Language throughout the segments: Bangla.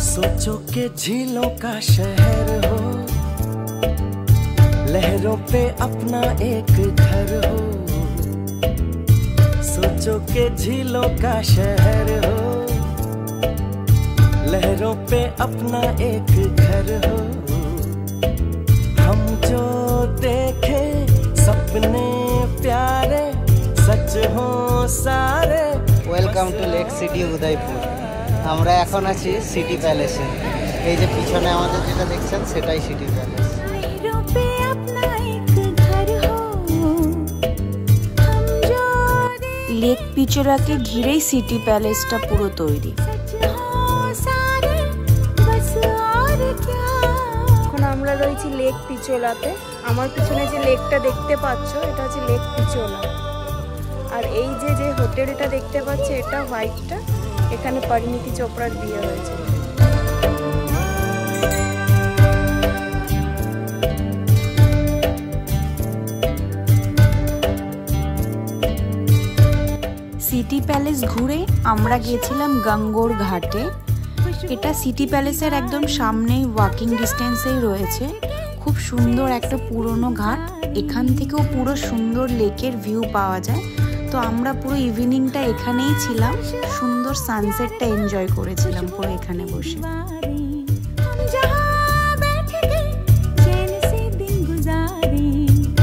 सोचो के झीलों का शहर हो, लहरों पे अपना एक घर हो। सोचो के झीलों का शहर हो, लहरों पे अपना एक घर हो। हम जो देखे सपने प्यारे सच हो सारे। Welcome to lake city Udaipur. আমরা এখন আছি সিটি প্যালেসে। এই যে পিছনে আমাদের যেটা দেখছেন সেটাই সিটি প্যালেস। লেক পিচোরাকে ঘিরেই সিটি প্যালেসটা পুরো তৈরি। এখন আমরা রয়েছি লেক পিচোলাতে। আমার পিছনে যে লেকটা দেখতে পাচ্ছ এটা হচ্ছে লেক পিচোলা। আর এই যে হোটেলটা দেখতে পাচ্ছ এটা হোয়াইটটা, এখানে পরিণীতি চোপড়ার বিয়ে হয়েছে। সিটি প্যালেস ঘুরে আমরা গিয়েছিলাম গঙ্গোর ঘাটে। এটা সিটি প্যালেসের একদম সামনেই ওয়াকিং ডিস্টেন্সেই রয়েছে। খুব সুন্দর একটা পুরনো ঘাট, এখান থেকেও পুরো সুন্দর লেকের ভিউ পাওয়া যায়। তো আমরা পুরো ইভিনিংটা এখানেই ছিলাম, সুন্দর সানসেটটা এনজয় করেছিলাম পুরো এখানে বসে।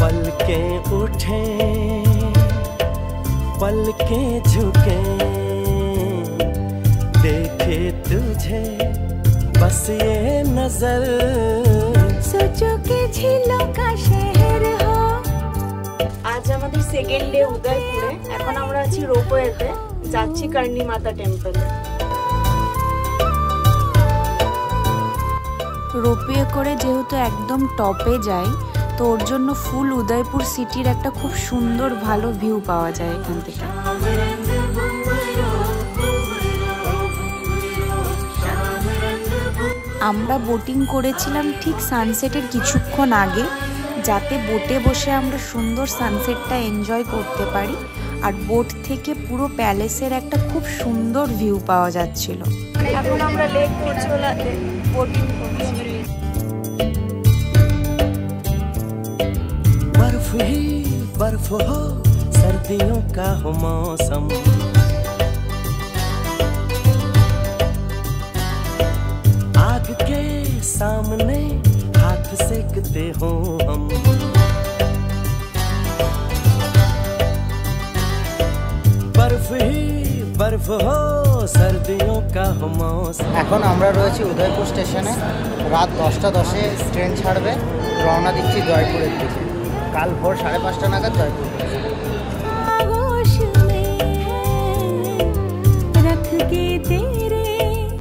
पलके उठे पलके झुके देखे तुझे बस ये नजर। सोचो के झीलों का शहर हो। আজ আমাদের সেকেন্ড ডে উদয়পুরে। এখন আমরা আছি রোপওয়েতে, যাচ্ছি কার্নি মাতা টেম্পল। রোপওয়ে করে যেহেতু একদম টপে যাই, তো ওর জন্য ফুল উদয়পুর সিটির একটা খুব সুন্দর ভালো ভিউ পাওয়া যায় এখান থেকে। আমরা বোটিং করেছিলাম ঠিক সানসেটের কিছুক্ষণ আগে, যাতে বোটে বসে আমরা সুন্দর সানসেটটা এনজয় করতে পারি। আর বোট থেকে পুরো প্যালেসের একটা খুব সুন্দর ভিউ পাওয়া যাচ্ছিল। এখন আমরা লেক পিচোলাতে বোটিং করছি। बर्फ ही बर्फ हो सर्दियों का हो मौसम। आग के सामने हाथ सेकते हो हम। बर्फ ही बर्फ हो सर्दियों का हो मौसम। এখন আমরা রয়েছি উদয়পুর স্টেশনে। রাত 10টা 10-এ ট্রেন ছাড়বে, রওনা দিচ্ছি জয়পুরের দিকে। কাল ভোর 5:30 নাগাদ জয়পুর।